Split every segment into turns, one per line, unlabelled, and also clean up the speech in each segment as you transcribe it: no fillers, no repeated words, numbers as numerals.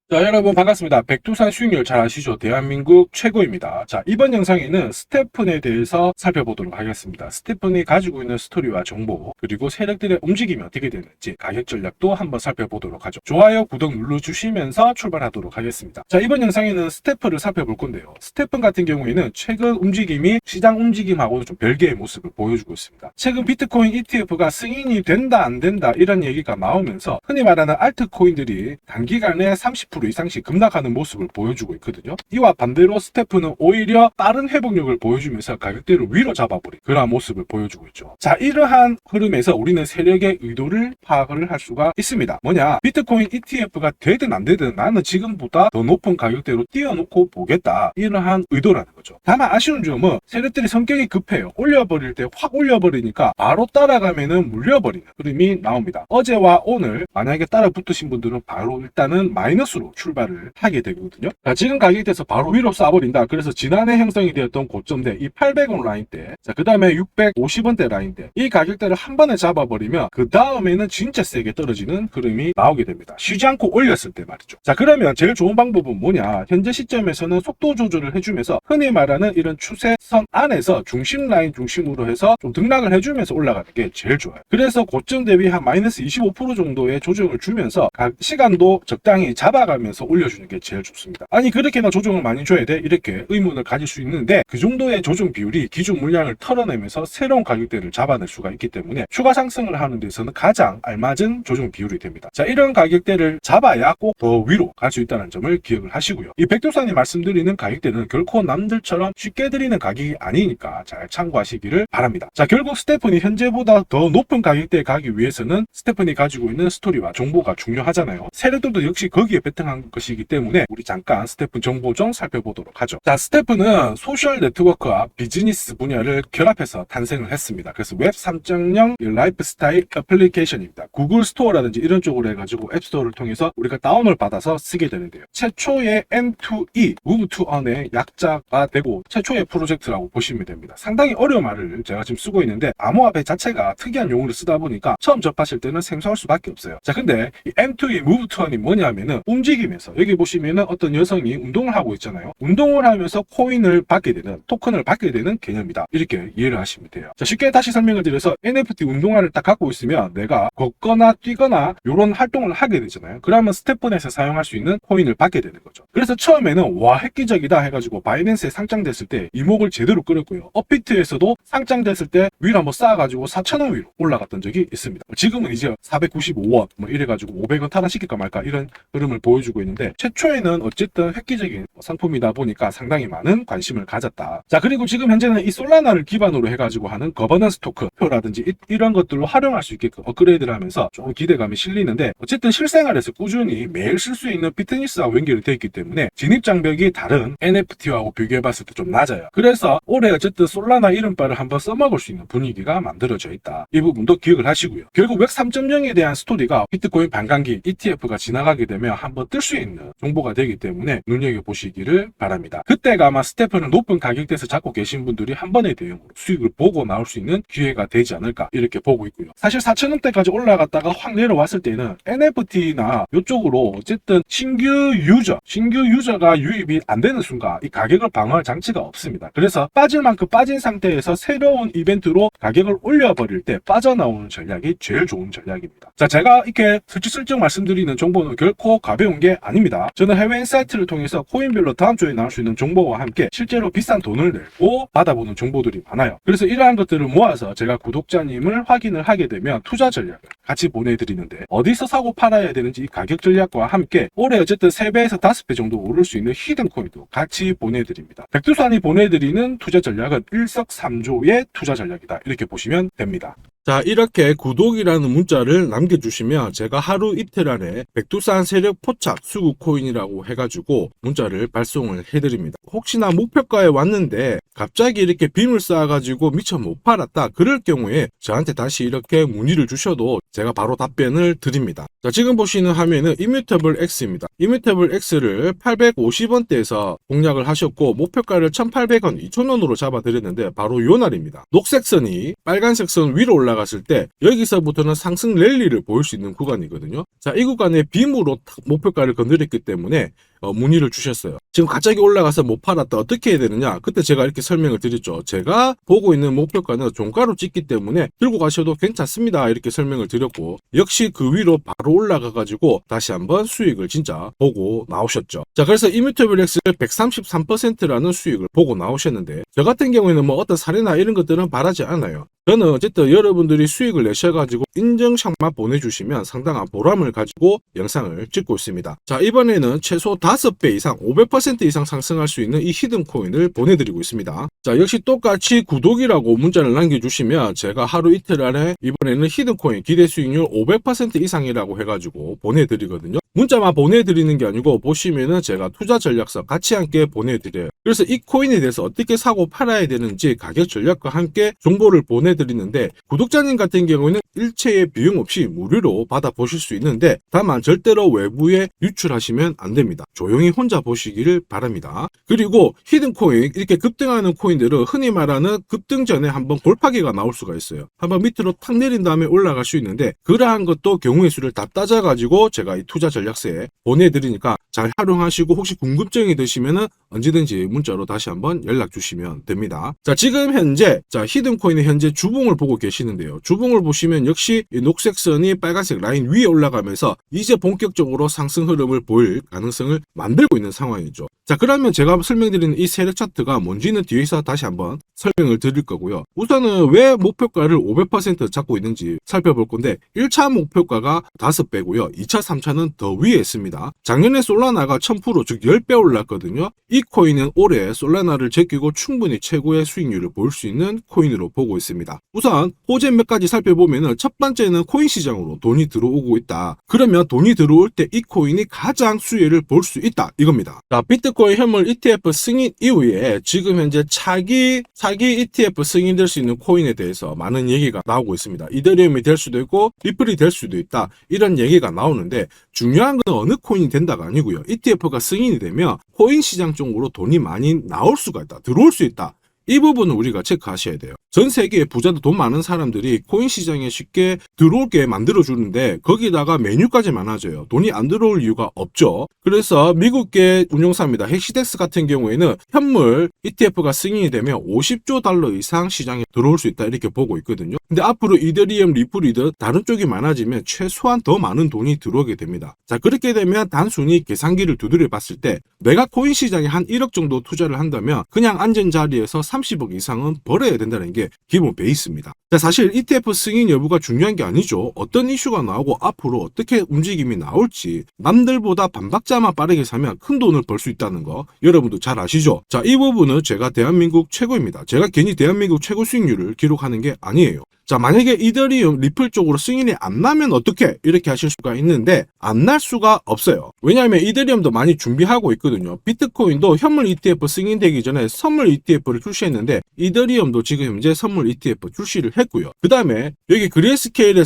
자, 여러분 반갑습니다. 백두산 수익률 잘 아시죠? 대한민국 최고입니다. 자, 이번 영상에는 스테픈에 대해서 살펴보도록 하겠습니다. 스테픈이 가지고 있는 스토리와 정보, 그리고 세력들의 움직임이 어떻게 되는지 가격 전략도 한번 살펴보도록 하죠. 좋아요, 구독 눌러주시면서 출발하도록 하겠습니다. 자, 이번 영상에는 스테픈을 살펴볼 건데요. 스테픈 같은 경우에는 최근 움직임이 시장 움직임하고는 좀 별개의 모습을 보여주고 있습니다. 최근 비트코인 ETF가 승인이 된다 안 된다 이런 얘기가 나오면서 흔히 말하는 알트코인들이 단기간에 30% 이상씩 급락하는 모습을 보여주고 있거든요. 이와 반대로 스테픈은 오히려 빠른 회복력을 보여주면서 가격대를 위로 잡아버린 그런 모습을 보여주고 있죠. 자, 이러한 흐름에서 우리는 세력의 의도를 파악을 할 수가 있습니다. 뭐냐, 비트코인 ETF가 되든 안 되든 나는 지금보다 더 높은 가격대로 띄워놓고 보겠다, 이러한 의도라는 거죠. 다만 아쉬운 점은 세력들이 성격이 급해요. 올려버릴 때 확 올려버리니까 바로 따라가면은 물려버리는 흐름이 나옵니다. 어제와 오늘 만약에 따라 붙으신 분들은 바로 일단은 마이너스로 출발을 하게 되거든요. 자, 지금 가격대에서 바로 위로 쏴버린다. 그래서 지난해 형성이 되었던 고점대 이 800원 라인대, 자, 그 다음에 650원대 라인대, 이 가격대를 한 번에 잡아버리면 그 다음에는 진짜 세게 떨어지는 흐름이 나오게 됩니다. 쉬지 않고 올렸을 때 말이죠. 자, 그러면 제일 좋은 방법은 뭐냐, 현재 시점에서는 속도 조절을 해주면서 흔히 말하는 이런 추세선 안에서 중심 라인 중심으로 해서 좀 등락을 해주면서 올라가는 게 제일 좋아요. 그래서 고점 대비 한 마이너스 25% 정도의 조정을 주면서 각 시간도 적당히 잡아가면서 올려주는 게 제일 좋습니다. 아니, 그렇게나 조정을 많이 줘야 돼? 이렇게 의문을 가질 수 있는데, 그 정도의 조정 비율이 기존 물량을 털어내면서 새로운 가격대를 잡아낼 수가 있기 때문에 추가 상승을 하는 데서는 가장 알맞은 조정 비율이 됩니다. 자, 이런 가격대를 잡아야 꼭 더 위로 갈 수 있다는 점을 기억을 하시고요. 이 백두산이 말씀드리는 가격대는 결코 남들처럼 쉽게 드리는 가격이 아니니까 잘 참고하시기를 바랍니다. 자, 결국 스테픈이 현재보다 더 높은 가격대에 가기 위해서는 스테픈이 가지고 있는 스토리와 정보가 중요하잖아요. 세력들도 역시 거기에 베팅한 것이기 때문에 우리 잠깐 스테픈 정보 좀 살펴보도록 하죠. 자, 스테픈은 소셜 네트워크와 비즈니스 분야를 결합해서 탄생을 했습니다. 그래서 웹 3.0 라이프스타일 애플리케이션입니다. 구글 스토어라든지 이런 쪽으로 해가지고 앱스토어를 통해서 우리가 다운을 받아서 쓰게 되는데요. 최초의 M2E, Move to Earn의 약자가 되고 최초의 프로젝트라고 보시면 됩니다. 상당히 어려운 말을 제가 지금 쓰고 있는데 암호화폐 자체가 특이한 용어를 쓰다 보니까 처음 접하실 때는 생소할 수밖에 없어요. 자, 근데 이 M2E, Move to Earn이 뭐냐면은 움직이면서, 여기 보시면은 어떤 여성이 운동을 하고 있잖아요. 운동을 하면서 코인을 받게 되는, 토큰을 받게 되는 개념이다, 이렇게 이해를 하시면 돼요. 자, 쉽게 다시 설명을 드려서 NFT 운동화를 딱 갖고 있으면 내가 걷거나 뛰거나 이런 활동을 하게 되잖아요. 그러면 스테픈에서 사용할 수 있는 코인을 받게 되는 거죠. 그래서 처음에는 와, 획기적이다 해가지고 바이낸스에 상장됐을 때 이목을 제대로 끌었고요. 업비트에서도 상장됐을 때 위로 한번 쌓아가지고 4,000원 위로 올라갔던 적이 있습니다. 지금은 이제 495원 뭐 이래가지고 500원 탈환시킬까 말까 이런 흐름을 보여주고 있는데, 최초에는 어쨌든 획기적인 상품이다 보니까 상당히 많은 관심을 가졌다. 자, 그리고 지금 현재는 이 솔라나를 기반으로 해가지고 하는 거버넌스 토큰 표라든지 이런 것들로 활용할 수 있게끔 업그레이드를 하면서 좀 기대감이 실리는데, 어쨌든 실생활에서 꾸준히 매일 쓸 수 있는 비트니스하고 연결이 되어 있기 때문에 진입 장벽이 다른 NFT하고 비교해봤을 때 좀 낮아요. 그래서 올해 어쨌든 솔라나 이름바를 한번 써먹을 수 있는 분위기가 만들어져 있다, 이 부분도 기억을 하시고요. 결국 웹 3.0에 대한 스토리가 비트코인 반감기 ETF가 지나가게 되면 한번 뜰 수 있는 정보가 되기 때문에 눈여겨보시기를 바랍니다. 그때가 아마 스테픈을 높은 가격대에서 잡고 계신 분들이 한 번의 대응으로 수익을 보고 나올 수 있는 기회가 되지 않을까, 이렇게 보고 있고요. 사실 4,000원대까지 올라갔다가 확 내려왔을 때는 NFT나 이쪽으로 어쨌든 신규 유저가 유입이 안 되는 순간 이 가격을 방어할 장치가 없습니다. 그래서 빠질 만큼 빠진 상태에서 새로운 이벤트로 가격을 올려버릴 때 빠져나오는 전략이 제일 좋은 전략입니다. 자, 제가 이렇게 슬쩍슬쩍 말씀드리는 정보는 결코 가벼운 게 아닙니다. 저는 해외 인사이트를 통해서 코인별로 다음 주에 나올 수 있는 정보와 함께 실제로 비싼 돈을 내고 받아보는 정보들이 많아요. 그래서 이러한 것들을 모아서 제가 구독자님을 확인을 하게 되면 투자 전략을 같이 보내드리는데, 어디서 사고 팔아야 되는지 이 가격 전략과 함께 올해 어쨌든 3배에서 5배 정도 오를 수 있는 히든 코인도 같이 보내드립니다. 백두산이 보내드리는 투자 전략은 일석삼조의 투자 전략이다, 이렇게 보시면 됩니다. 자, 이렇게 구독이라는 문자를 남겨주시면 제가 하루 이틀 안에 백두산 세력 포착 수급 코인이라고 해가지고 문자를 발송을 해드립니다. 혹시나 목표가에 왔는데 갑자기 이렇게 빔을 쌓아가지고 미처 못 팔았다 그럴 경우에 저한테 다시 이렇게 문의를 주셔도 제가 바로 답변을 드립니다. 자, 지금 보시는 화면은 이뮤터블 X입니다. 이뮤터블 X를 850원대에서 공략을 하셨고 목표가를 1,800원, 2,000원으로 잡아드렸는데 바로 요 날입니다. 녹색 선이 빨간색 선 위로 올라갔을 때 여기서부터는 상승 랠리를 보일 수 있는 구간이거든요. 자, 이 구간에 빔으로 목표가를 건드렸기 때문에 문의를 주셨어요. 지금 갑자기 올라가서 못 팔았다 어떻게 해야 되느냐, 그때 제가 이렇게 설명을 드렸죠. 제가 보고 있는 목표가는 종가로 찍기 때문에 들고 가셔도 괜찮습니다 이렇게 설명을 드렸고, 역시 그 위로 바로 올라가 가지고 다시 한번 수익을 진짜 보고 나오셨죠. 자, 그래서 이뮤터블 X를 133%라는 수익을 보고 나오셨는데, 저 같은 경우에는 뭐 어떤 사례나 이런 것들은 바라지 않아요. 저는 어쨌든 여러분들이 수익을 내셔가지고 인증샷만 보내주시면 상당한 보람을 가지고 영상을 찍고 있습니다. 자, 이번에는 최소 5배 이상 500% 이상 상승할 수 있는 이 히든코인을 보내드리고 있습니다. 자, 역시 똑같이 구독이라고 문자를 남겨주시면 제가 하루 이틀 안에 이번에는 히든코인 기대 수익률 500% 이상이라고 해가지고 보내드리거든요. 문자만 보내드리는 게 아니고 보시면은 제가 투자 전략서 같이 함께 보내드려요. 그래서 이 코인에 대해서 어떻게 사고 팔아야 되는지 가격 전략과 함께 정보를 보내드리는데, 구독자님 같은 경우는 일체의 비용 없이 무료로 받아보실 수 있는데 다만 절대로 외부에 유출하시면 안 됩니다. 조용히 혼자 보시기를 바랍니다. 그리고 히든코인, 이렇게 급등하는 코인들은 흔히 말하는 급등 전에 한번 골파기가 나올 수가 있어요. 한번 밑으로 탁 내린 다음에 올라갈 수 있는데, 그러한 것도 경우의 수를 다 따져가지고 제가 이 투자 전략서에 보내드리니까 잘 활용하시고, 혹시 궁금증이 드시면은 언제든지 문자로 다시 한번 연락 주시면 됩니다. 자, 지금 현재 히든코인의 현재 주봉을 보고 계시는데요. 주봉을 보시면 역시 이 녹색 선이 빨간색 라인 위에 올라가면서 이제 본격적으로 상승 흐름을 보일 가능성을 만들고 있는 상황이죠. 자, 그러면 제가 설명드리는 이 세력 차트가 뭔지는 뒤에서 다시 한번 설명을 드릴 거고요. 우선은 왜 목표가를 500% 잡고 있는지 살펴볼 건데, 1차 목표가가 5배고요. 2차, 3차는 더 위에 있습니다. 작년에 솔라나가 1000%, 즉 10배 올랐거든요. 이 코인은 올해 솔라나를 제끼고 충분히 최고의 수익률을 볼 수 있는 코인으로 보고 있습니다. 우선 호재 몇 가지 살펴보면은, 첫 번째는 코인 시장으로 돈이 들어오고 있다. 그러면 돈이 들어올 때 이 코인이 가장 수혜를 볼 수 있다 이겁니다. 자, 비트코인 현물 ETF 승인 이후에 지금 현재 차기 ETF 승인될 수 있는 코인에 대해서 많은 얘기가 나오고 있습니다. 이더리움이 될 수도 있고 리플이 될 수도 있다 이런 얘기가 나오는데, 중요한 건 어느 코인이 된다가 아니고요. ETF가 승인이 되면 코인 시장 쪽으로 돈이 많이 나올 수가 있다, 들어올 수 있다. 이 부분은 우리가 체크하셔야 돼요. 전 세계의 부자도 돈 많은 사람들이 코인 시장에 쉽게 들어올게 만들어주는데 거기다가 메뉴까지 많아져요. 돈이 안 들어올 이유가 없죠. 그래서 미국계 운용사입니다. 헥시덱스 같은 경우에는 현물 ETF가 승인이 되면 50조 달러 이상 시장에 들어올 수 있다 이렇게 보고 있거든요. 근데 앞으로 이더리움, 리플이든 다른 쪽이 많아지면 최소한 더 많은 돈이 들어오게 됩니다. 자, 그렇게 되면 단순히 계산기를 두드려 봤을 때 내가 코인 시장에 한 1억 정도 투자를 한다면 그냥 앉은 자리에서 30억 이상은 벌어야 된다는 게 기본 베이스입니다. 자, 사실 ETF 승인 여부가 중요한 게 아니죠. 어떤 이슈가 나오고 앞으로 어떻게 움직임이 나올지, 남들보다 반박자만 빠르게 사면 큰 돈을 벌 수 있다는 거 여러분도 잘 아시죠? 자, 이 부분은 제가 대한민국 최고입니다. 제가 괜히 대한민국 최고 수익률을 기록하는 게 아니에요. 자, 만약에 이더리움, 리플 쪽으로 승인이 안 나면 어떻게? 이렇게 하실 수가 있는데 안 날 수가 없어요. 왜냐하면 이더리움도 많이 준비하고 있거든요. 비트코인도 현물 ETF 승인되기 전에 선물 ETF를 출시했는데 이더리움도 지금 현재 선물 ETF 출시를 했고요. 그 다음에 여기 그레이스케일이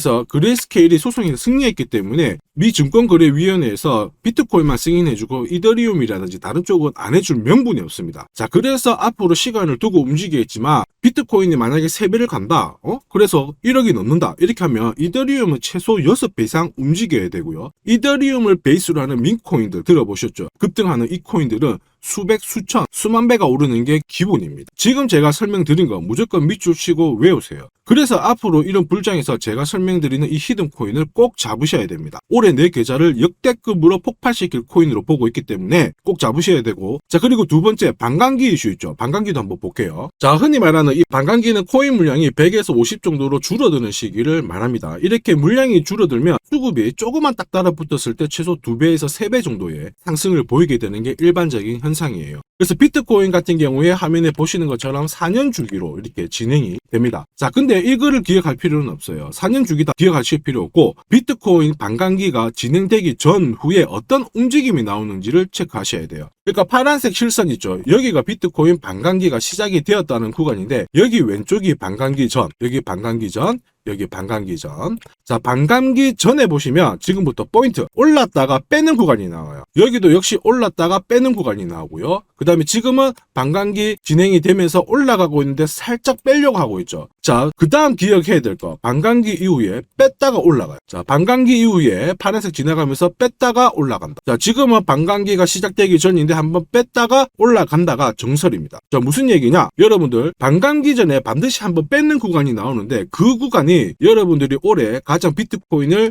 소송에서 승리했기 때문에 미 증권거래위원회에서 비트코인만 승인해주고 이더리움이라든지 다른 쪽은 안 해줄 명분이 없습니다. 자, 그래서 앞으로 시간을 두고 움직이겠지만 비트코인이 만약에 3배를 간다, 그래서 1억이 넘는다 이렇게 하면 이더리움은 최소 6배 이상 움직여야 되고요. 이더리움을 베이스로 하는 민코인들 들어보셨죠? 급등하는 이 코인들은 수백, 수천, 수만 배가 오르는 게 기본입니다. 지금 제가 설명드린 거 무조건 밑줄 치고 외우세요. 그래서 앞으로 이런 불장에서 제가 설명드리는 이 히든코인을 꼭 잡으셔야 됩니다. 올해 내 계좌를 역대급으로 폭발시킬 코인으로 보고 있기 때문에 꼭 잡으셔야 되고, 자, 그리고 두 번째 반감기 이슈 있죠. 반감기도 한번 볼게요. 자, 흔히 말하는 이 반감기는 코인 물량이 100에서 50 정도로 줄어드는 시기를 말합니다. 이렇게 물량이 줄어들면 수급이 조금만 딱 달라붙었을 때 최소 2배에서 3배 정도의 상승을 보이게 되는 게 일반적인 현상이에요. 그래서 비트코인 같은 경우에 화면에 보시는 것처럼 4년 주기로 이렇게 진행이 됩니다. 자, 근데 이거를 기억할 필요는 없어요. 4년 주기 다 기억하실 필요 없고 비트코인 반감기가 진행되기 전후에 어떤 움직임이 나오는지를 체크하셔야 돼요. 그러니까 파란색 실선 있죠. 여기가 비트코인 반감기가 시작이 되었다는 구간인데 여기 왼쪽이 반감기 전, 여기 반감기 전, 여기 반감기 전. 자, 반감기 전에 보시면 지금부터 포인트 올랐다가 빼는 구간이 나와요. 여기도 역시 올랐다가 빼는 구간이 나오고요. 그 다음에 지금은 반감기 진행이 되면서 올라가고 있는데 살짝 빼려고 하고 있죠. 자, 그 다음 기억해야 될 거, 반감기 이후에 뺐다가 올라가요. 자, 반감기 이후에 파란색 지나가면서 뺐다가 올라간다. 자, 지금은 반감기가 시작되기 전인데 한번 뺐다가 올라간다가 정설입니다. 자, 무슨 얘기냐? 여러분들 반감기 전에 반드시 한번 뺏는 구간이 나오는데 그 구간이 여러분들이 올해 가장 비트코인을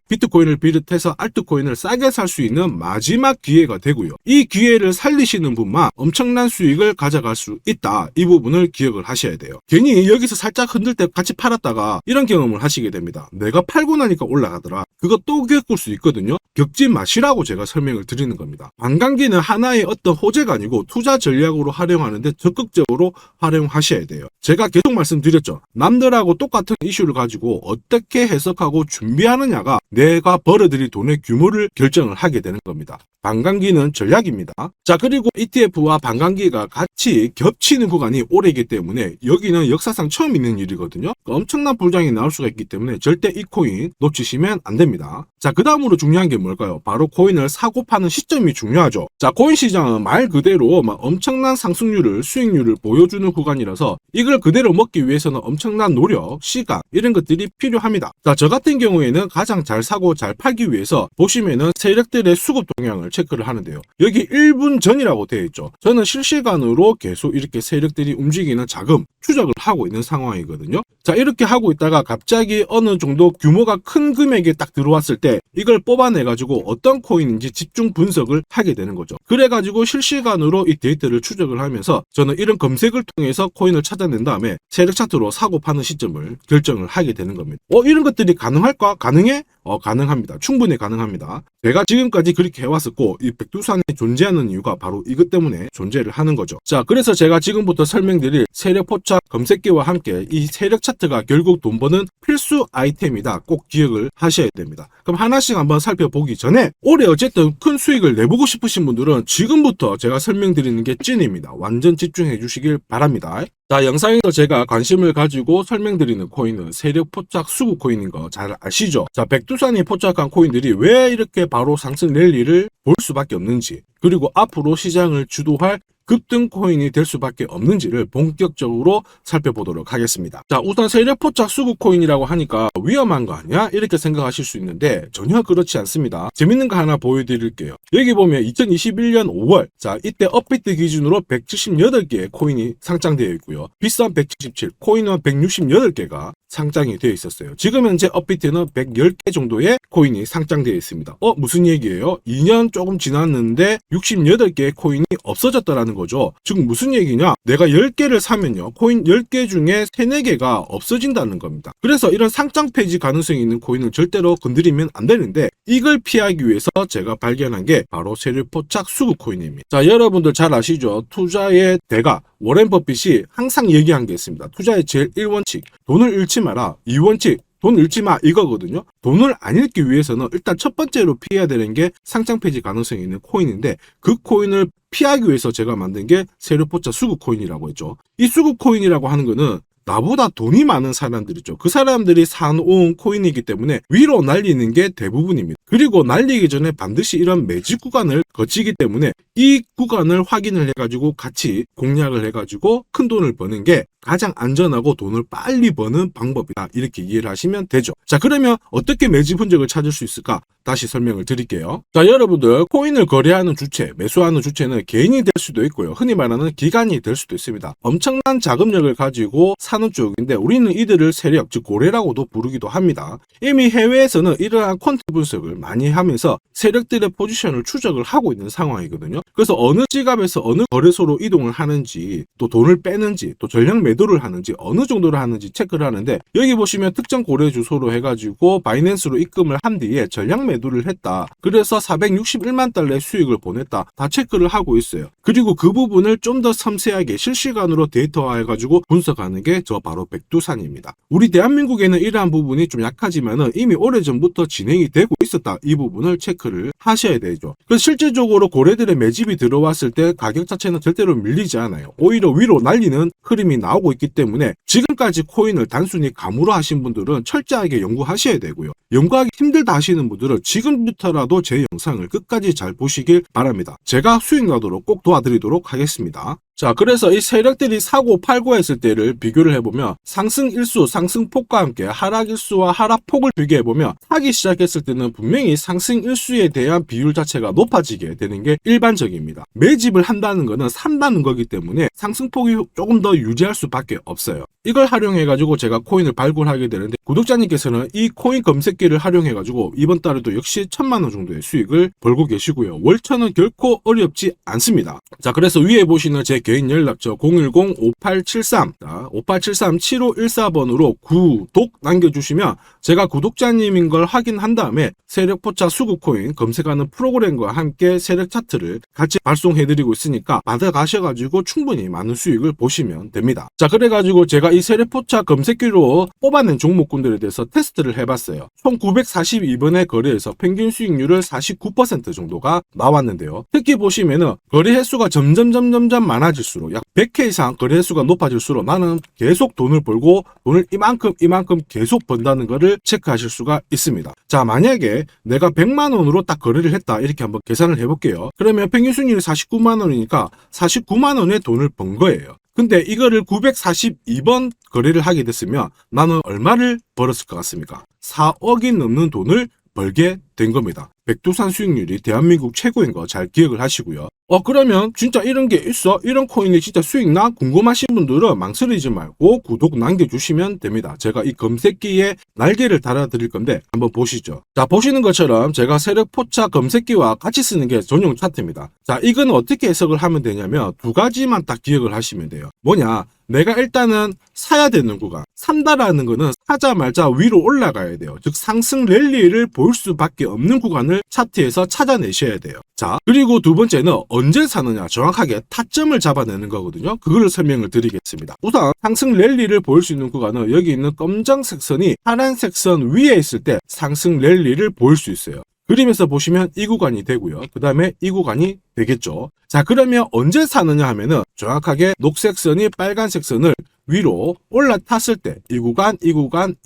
비롯해서 알트코인을 싸게 살 수 있는 마지막 기회가 되고요. 이 기회를 살리시는 분만 엄청난 수익을 가져갈 수 있다. 이 부분을 기억을 하셔야 돼요. 괜히 여기서 살짝 흔들 때 같이 팔았다가 이런 경험을 하시게 됩니다. 내가 팔고 나니까 올라가더라. 그거 또 겪을 수 있거든요. 겪지 마시라고 제가 설명을 드리는 겁니다. 반감기는 하나의 어떤 호재가 아니고 투자 전략으로 활용하는데 적극적으로 활용하셔야 돼요. 제가 계속 말씀드렸죠. 남들하고 똑같은 이슈를 가지고 어떻게 해석하고 준비하느냐가 내가 벌어들일 돈의 규모를 결정을 하게 되는 겁니다. 반감기는 전략입니다. 자, 그리고 ETF와 반감기가 같이 겹치는 구간이 올해이기 때문에 여기는 역사상 처음 있는 일이거든요. 엄청난 불장이 나올 수가 있기 때문에 절대 이 코인 놓치시면 안 됩니다. 자, 그 다음으로 중요한 게 뭘까요? 바로 코인을 사고 파는 시점이 중요하죠. 자, 코인 시장은 말 그대로 엄청난 상승률을, 수익률을 보여주는 구간이라서 이걸 그대로 먹기 위해서는 엄청난 노력, 시간 이런 것들이 필요합니다. 자, 저 같은 경우에는 가장 잘 사고 잘 팔기 위해서 보시면은 세력들의 수급 동향을 체크를 하는데요. 여기 1분 전이라고 되어 있죠. 저는 실시간으로 계속 이렇게 세력들이 움직이는 자금 추적을 하고 있는 상황이거든요. 자, 이렇게 하고 있다가 갑자기 어느 정도 규모가 큰 금액이 딱 들어왔을 때 이걸 뽑아내가지고 어떤 코인인지 집중 분석을 하게 되는 거죠. 그래가지고 실시간으로 이 데이터를 추적을 하면서 저는 이런 검색을 통해서 코인을 찾아낸 다음에 세력 차트로 사고 파는 시점을 결정을 하게 되는 겁니다. 이런 것들이 가능할까? 가능해? 가능합니다. 충분히 가능합니다. 제가 지금까지 그렇게 해왔었고 이 백두산이 존재하는 이유가 바로 이것 때문에 존재를 하는 거죠. 자, 그래서 제가 지금부터 설명드릴 세력 포착 검색기와 함께 이 세력 차트가 결국 돈 버는 필수 아이템이다. 꼭 기억을 하셔야 됩니다. 그럼 하나씩 한번 살펴보기 전에 올해 어쨌든 큰 수익을 내보고 싶으신 분들은 지금부터 제가 설명드리는 게 찐입니다. 완전 집중해 주시길 바랍니다. 자, 영상에서 제가 관심을 가지고 설명드리는 코인은 세력 포착 수급 코인인 거 잘 아시죠? 자, 백두산이 포착한 코인들이 왜 이렇게 바로 상승 랠리를 볼 수밖에 없는지, 그리고 앞으로 시장을 주도할 급등 코인이 될 수밖에 없는지를 본격적으로 살펴보도록 하겠습니다. 자, 우선 세력 포착 수급 코인이라고 하니까 위험한 거 아니야? 이렇게 생각하실 수 있는데 전혀 그렇지 않습니다. 재밌는 거 하나 보여드릴게요. 여기 보면 2021년 5월, 자, 이때 업비트 기준으로 178개의 코인이 상장되어 있고요. 비싼 177, 코인은 168개가 상장이 되어 있었어요. 지금 현재 업비트는 110개 정도의 코인이 상장되어 있습니다. 무슨 얘기예요? 2년 조금 지났는데 68개의 코인이 없어졌다라는 거죠. 지금 무슨 얘기냐? 내가 10개를 사면요, 코인 10개 중에 3, 4개가 없어진다는 겁니다. 그래서 이런 상장 폐지 가능성이 있는 코인은 절대로 건드리면 안 되는데 이걸 피하기 위해서 제가 발견한 게 바로 세력 포착 수급 코인입니다. 자, 여러분들 잘 아시죠? 투자의 대가 워렌 버핏이 항상 얘기한 게 있습니다. 투자의 제일 1원칙, 돈을 잃지 마라. 2원칙, 돈 잃지 마, 이거거든요. 돈을 안 잃기 위해서는 일단 첫 번째로 피해야 되는 게 상장 폐지 가능성이 있는 코인인데 그 코인을 피하기 위해서 제가 만든 게 세력 포착 수급 코인이라고 했죠. 이 수급 코인이라고 하는 거는 나보다 돈이 많은 사람들이죠. 그 사람들이 사놓은 코인이기 때문에 위로 날리는 게 대부분입니다. 그리고 날리기 전에 반드시 이런 매집 구간을 거치기 때문에 이 구간을 확인을 해가지고 같이 공략을 해가지고 큰 돈을 버는 게 가장 안전하고 돈을 빨리 버는 방법이다. 이렇게 이해를 하시면 되죠. 자, 그러면 어떻게 매집 흔적을 찾을 수 있을까? 다시 설명을 드릴게요. 자, 여러분들 코인을 거래하는 주체, 매수하는 주체는 개인이 될 수도 있고요. 흔히 말하는 기관이 될 수도 있습니다. 엄청난 자금력을 가지고 사는 쪽인데 우리는 이들을 세력, 즉 고래라고도 부르기도 합니다. 이미 해외에서는 이러한 퀀트 분석을 많이 하면서 세력들의 포지션을 추적을 하고 있는 상황이거든요. 그래서 어느 지갑에서 어느 거래소로 이동을 하는지, 또 돈을 빼는지, 또 전량 매도를 하는지, 어느 정도를 하는지 체크를 하는데, 여기 보시면 특정 거래 주소로 해가지고 바이낸스로 입금을 한 뒤에 전량 매도를 했다. 그래서 461만 달러의 수익을 보냈다. 다 체크를 하고 있어요. 그리고 그 부분을 좀 더 섬세하게 실시간으로 데이터화해가지고 분석하는 게 저 바로 백두산입니다. 우리 대한민국에는 이러한 부분이 좀 약하지만은 이미 오래전부터 진행이 되고 있었다. 이 부분을 체크를 하셔야 되죠. 그래서 실질적으로 고래들의 매집이 들어왔을 때 가격 자체는 절대로 밀리지 않아요. 오히려 위로 날리는 흐름이 나오고 있기 때문에 지금까지 코인을 단순히 감으로 하신 분들은 철저하게 연구하셔야 되고요. 연구하기 힘들다 하시는 분들은 지금부터라도 제 영상을 끝까지 잘 보시길 바랍니다. 제가 수익 나도록 꼭 도와드리도록 하겠습니다. 자, 그래서 이 세력들이 사고 팔고 했을 때를 비교를 해보면 상승 일수, 상승폭과 함께 하락 일수와 하락폭을 비교해보면 사기 시작했을 때는 분명히 상승 일수에 대한 비율 자체가 높아지게 되는 게 일반적입니다. 매집을 한다는 거는 산다는 거기 때문에 상승폭이 조금 더 유지할 수밖에 없어요. 이걸 활용해가지고 제가 코인을 발굴하게 되는데, 구독자님께서는 이 코인 검색기를 활용해가지고 이번 달에도 역시 1000만원 정도의 수익을 벌고 계시고요. 월천은 결코 어렵지 않습니다. 자, 그래서 위에 보시는 제 개인 연락처 010-5873 5873-7514번으로 구독 남겨주시면 제가 구독자님인 걸 확인한 다음에 세력포차 수급코인 검색하는 프로그램과 함께 세력 차트를 같이 발송해드리고 있으니까 받아가셔가지고 충분히 많은 수익을 보시면 됩니다. 자, 그래가지고 제가 이 세력포차 검색기로 뽑아낸 종목군들에 대해서 테스트를 해봤어요. 총 942번의 거래에서 평균 수익률을 49% 정도가 나왔는데요. 특히 보시면은 거래 횟수가 점점 많아질수록 약 100회 이상 거래 횟수가 높아질수록 나는 계속 돈을 벌고 돈을 이만큼 계속 번다는 것을 체크하실 수가 있습니다. 자, 만약에 내가 100만 원으로 딱 거래를 했다, 이렇게 한번 계산을 해볼게요. 그러면 평균 수익률이 49만 원이니까 49만 원의 돈을 번 거예요. 근데 이거를 942번 거래를 하게 됐으면 나는 얼마를 벌었을 것 같습니까? 4억이 넘는 돈을 벌게 된 겁니다. 백두산 수익률이 대한민국 최고인 거 잘 기억을 하시고요. 그러면 진짜 이런 게 있어? 이런 코인이 진짜 수익 나? 궁금하신 분들은 망설이지 말고 구독 남겨주시면 됩니다. 제가 이 검색기에 날개를 달아드릴 건데 한번 보시죠. 자, 보시는 것처럼 제가 세력포차 검색기와 같이 쓰는 게 전용 차트입니다. 자, 이건 어떻게 해석을 하면 되냐면 두 가지만 딱 기억을 하시면 돼요. 뭐냐? 내가 일단은 사야 되는 구간, 산다라는 거는 사자마자 위로 올라가야 돼요. 즉 상승 랠리를 볼 수밖에 없는 구간을 차트에서 찾아내셔야 돼요. 자, 그리고 두 번째는 언제 사느냐, 정확하게 타점을 잡아내는 거거든요. 그거를 설명을 드리겠습니다. 우선 상승 랠리를 볼 수 있는 구간은 여기 있는 검정색 선이 파란색 선 위에 있을 때 상승 랠리를 볼 수 있어요. 그림에서 보시면 이 구간이 되고요. 그 다음에 이 구간이 되겠죠. 자, 그러면 언제 사느냐 하면은 정확하게 녹색 선이 빨간색 선을 위로 올라탔을 때 이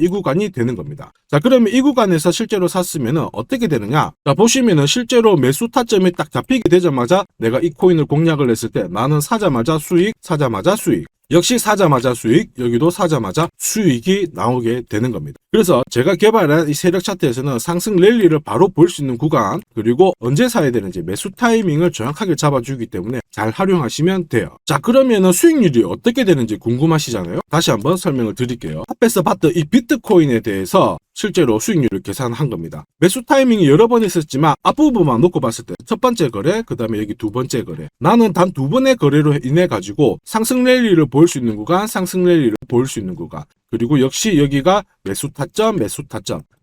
구간이 되는 겁니다. 자, 그러면 이 구간에서 실제로 샀으면은 어떻게 되느냐? 자, 보시면은 실제로 매수 타점이 딱 잡히게 되자마자 내가 이 코인을 공략을 했을 때 나는 사자마자 수익, 사자마자 수익. 역시 사자마자 수익, 여기도 사자마자 수익이 나오게 되는 겁니다. 그래서 제가 개발한 이 세력 차트에서는 상승 랠리를 바로 볼 수 있는 구간, 그리고 언제 사야 되는지 매수 타이밍을 정확하게 잡아주기 때문에 잘 활용하시면 돼요. 자, 그러면은 수익률이 어떻게 되는지 궁금하시잖아요. 다시 한번 설명을 드릴게요. 앞에서 봤던 이 비트코인에 대해서 실제로 수익률을 계산한 겁니다. 매수 타이밍이 여러 번 있었지만 앞부분만 놓고 봤을 때 첫 번째 거래, 그 다음에 여기 두 번째 거래, 나는 단 두 번의 거래로 인해 가지고 상승 랠리를 볼 수 있는 구간, 상승 랠리를 볼 수 있는 구간, 그리고 역시 여기가 매수 타점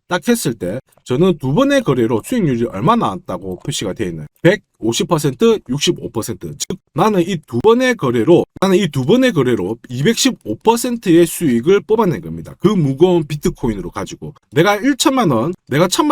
딱 했을 때 저는 두 번의 거래로 수익률이 얼마 나왔다고 표시가 되어 있나요? 150%, 65%. 즉 나는 이 두 번의 거래로 215%의 수익을 뽑아낸 겁니다. 그 무거운 비트코인으로 가지고 내가 1000만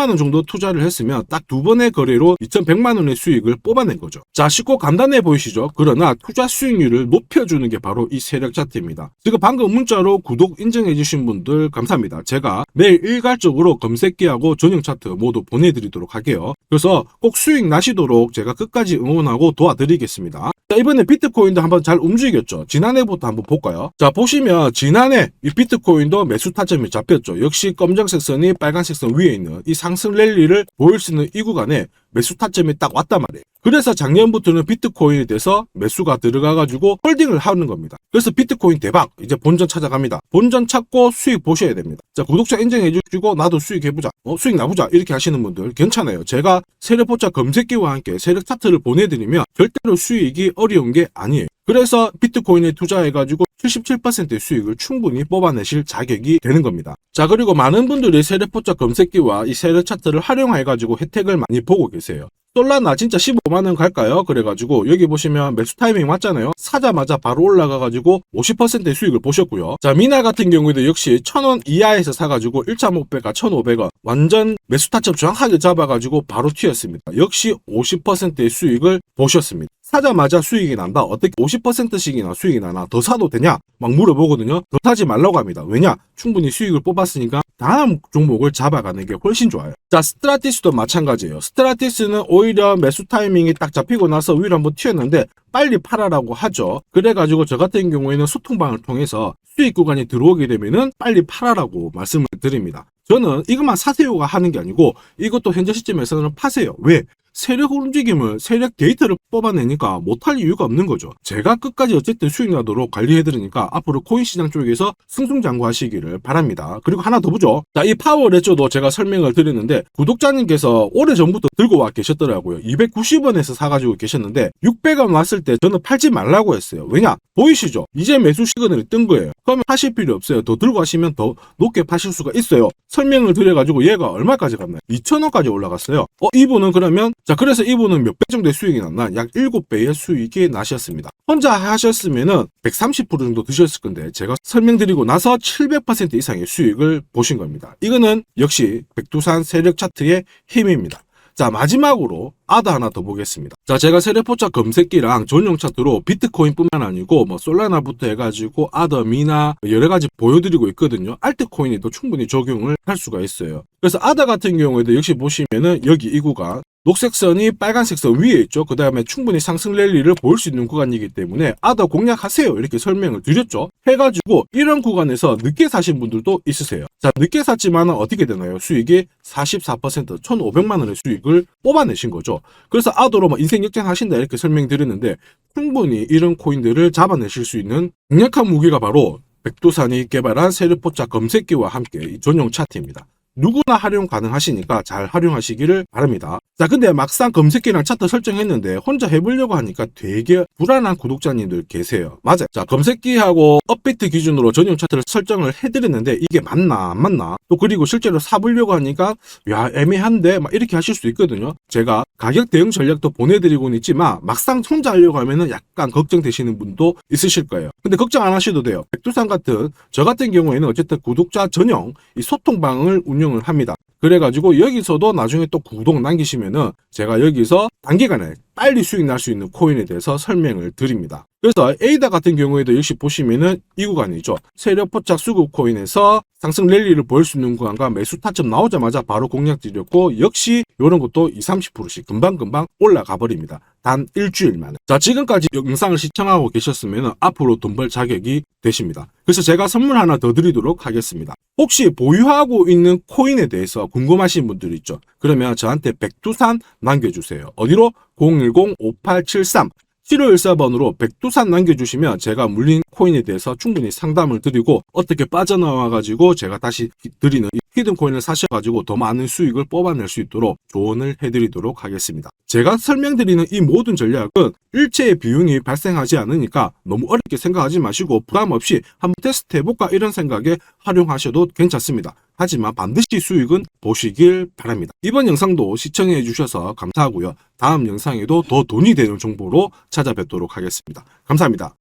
원 정도 투자를 했으면 딱 두 번의 거래로 2100만 원의 수익을 뽑아낸 거죠. 자, 쉽고 간단해 보이시죠? 그러나 투자 수익률을 높여주는 게 바로 이 세력 차트입니다. 지금 방금 문자로 구독 인증해 주신 분들 감사합니다. 제가 매일 일괄적으로 검색기하고 전용 차트 모두 보내드리도록 할게요. 그래서 꼭 수익 나시도록 제가 끝까지 응원하고 도와드리겠습니다. 자, 이번에 비트코인도 한번 잘 움직였죠. 움직였죠. 지난해부터 한번 볼까요? 자, 보시면 지난해 이 비트코인도 매수 타점이 잡혔죠. 역시 검정색 선이 빨간색 선 위에 있는 이 상승 랠리를 보일 수 있는 이 구간에 매수 타점이 딱 왔단 말이에요. 그래서 작년부터는 비트코인에 대해서 매수가 들어가가지고 홀딩을 하는 겁니다. 그래서 비트코인 대박, 이제 본전 찾아갑니다. 본전 찾고 수익 보셔야 됩니다. 자, 구독자 인정해주시고 나도 수익 해보자, 수익 나보자 이렇게 하시는 분들 괜찮아요. 제가 세력포착 검색기와 함께 세력 차트를 보내드리면 절대로 수익이 어려운 게 아니에요. 그래서 비트코인에 투자해가지고 77%의 수익을 충분히 뽑아내실 자격이 되는 겁니다. 자, 그리고 많은 분들이 세력포착 검색기와 이 세력 차트를 활용해가지고 혜택을 많이 보고 계세요. 솔라나 진짜 15만원 갈까요? 그래가지고 여기 보시면 매수 타이밍 왔잖아요. 사자마자 바로 올라가가지고 50%의 수익을 보셨고요. 자, 미나 같은 경우에도 역시 1000원 이하에서 사가지고 1.5배가 1,500원 완전 매수 타점 정확하게 잡아가지고 바로 튀었습니다. 역시 50%의 수익을 보셨습니다. 사자마자 수익이 난다. 어떻게 50%씩이나 수익이 나나? 더 사도 되냐? 막 물어보거든요. 더 사지 말라고 합니다. 왜냐? 충분히 수익을 뽑았으니까 다음 종목을 잡아가는 게 훨씬 좋아요. 자, 스트라티스도 마찬가지예요. 스트라티스는 오히려 매수 타이밍이 딱 잡히고 나서 위로 한번 튀었는데 빨리 팔아라고 하죠. 그래가지고 저 같은 경우에는 소통방을 통해서 수익 구간이 들어오게 되면은 빨리 팔아라고 말씀을 드립니다. 저는 이것만 사세요가 하는 게 아니고 이것도 현재 시점에서는 파세요. 왜? 세력 움직임을 세력 데이터를 뽑아내니까 못할 이유가 없는 거죠. 제가 끝까지 어쨌든 수익 나도록 관리해드리니까 앞으로 코인 시장 쪽에서 승승장구하시기를 바랍니다. 그리고 하나 더 보죠. 자, 이 파워 레저도 제가 설명을 드렸는데 구독자님께서 오래전부터 들고 와 계셨더라고요. 290원에서 사가지고 계셨는데 600원 왔을 때 저는 팔지 말라고 했어요. 왜냐? 보이시죠? 이제 매수 시그널이 뜬 거예요. 그러면 하실 필요 없어요. 더 들고 가시면 더 높게 파실 수가 있어요. 설명을 드려가지고 얘가 얼마까지 갔나요? 2,000원까지 올라갔어요. 이분은 그러면 자, 그래서 이분은 몇 배 정도의 수익이 났나? 약 7배의 수익이 나셨습니다. 혼자 하셨으면은 130% 정도 드셨을 건데 제가 설명드리고 나서 700% 이상의 수익을 보신 겁니다. 이거는 역시 백두산 세력 차트의 힘입니다. 자, 마지막으로 아더 하나 더 보겠습니다. 자, 제가 세력포착 검색기랑 전용 차트로 비트코인뿐만 아니고 뭐 솔라나부터 해가지고 아더, 미나 여러 가지 보여드리고 있거든요. 알트코인에도 충분히 적용을 할 수가 있어요. 그래서 아더 같은 경우에도 역시 보시면은 여기 이 구간 녹색 선이 빨간색 선 위에 있죠. 그 다음에 충분히 상승 랠리를 보일 수 있는 구간이기 때문에 아더 공략하세요 이렇게 설명을 드렸죠. 해가지고 이런 구간에서 늦게 사신 분들도 있으세요. 자, 늦게 샀지만 어떻게 되나요? 수익이 44% 1,500만 원의 수익을 뽑아내신 거죠. 그래서 아더로 뭐 인생 역전하신다 이렇게 설명드렸는데 충분히 이런 코인들을 잡아내실 수 있는 강력한 무기가 바로 백두산이 개발한 세력포착 검색기와 함께 이 전용 차트입니다. 누구나 활용 가능하시니까 잘 활용하시기를 바랍니다. 자, 근데 막상 검색기랑 차트 설정했는데 혼자 해보려고 하니까 되게 불안한 구독자님들 계세요. 맞아요. 자, 검색기하고 업비트 기준으로 전용 차트를 설정을 해드렸는데 이게 맞나 안 맞나? 또 그리고 실제로 사보려고 하니까 야, 애매한데 막 이렇게 하실 수 있거든요. 제가 가격 대응 전략도 보내드리고는 있지만 막상 혼자 하려고 하면은 약간 걱정되시는 분도 있으실 거예요. 근데 걱정 안 하셔도 돼요. 백두산 같은 저 같은 경우에는 어쨌든 구독자 전용 이 소통방을 운영을 합니다. 그래가지고 여기서도 나중에 또 구독 남기시면은 제가 여기서 단기간에 빨리 수익 날 수 있는 코인에 대해서 설명을 드립니다. 그래서 에이다 같은 경우에도 역시 보시면은 이 구간이죠. 세력포착 수급 코인에서 상승 랠리를 보일 수 있는 구간과 매수 타점 나오자마자 바로 공략 드렸고 역시 이런 것도 20-30%씩 금방금방 올라가 버립니다. 단 일주일 만에. 자, 지금까지 영상을 시청하고 계셨으면 앞으로 돈 벌 자격이 되십니다. 그래서 제가 선물 하나 더 드리도록 하겠습니다. 혹시 보유하고 있는 코인에 대해서 궁금하신 분들 있죠? 그러면 저한테 백두산 남겨주세요. 어디로? 010-5873 7514번으로 백두산 남겨주시면 제가 물린 코인에 대해서 충분히 상담을 드리고 어떻게 빠져나와가지고 제가 다시 드리는 이 히든 코인을 사셔가지고 더 많은 수익을 뽑아낼 수 있도록 조언을 해드리도록 하겠습니다. 제가 설명드리는 이 모든 전략은 일체의 비용이 발생하지 않으니까 너무 어렵게 생각하지 마시고 부담 없이 한번 테스트 해볼까 이런 생각에 활용하셔도 괜찮습니다. 하지만 반드시 수익은 보시길 바랍니다. 이번 영상도 시청해 주셔서 감사하고요. 다음 영상에도 더 돈이 되는 정보로 찾아뵙도록 하겠습니다. 감사합니다.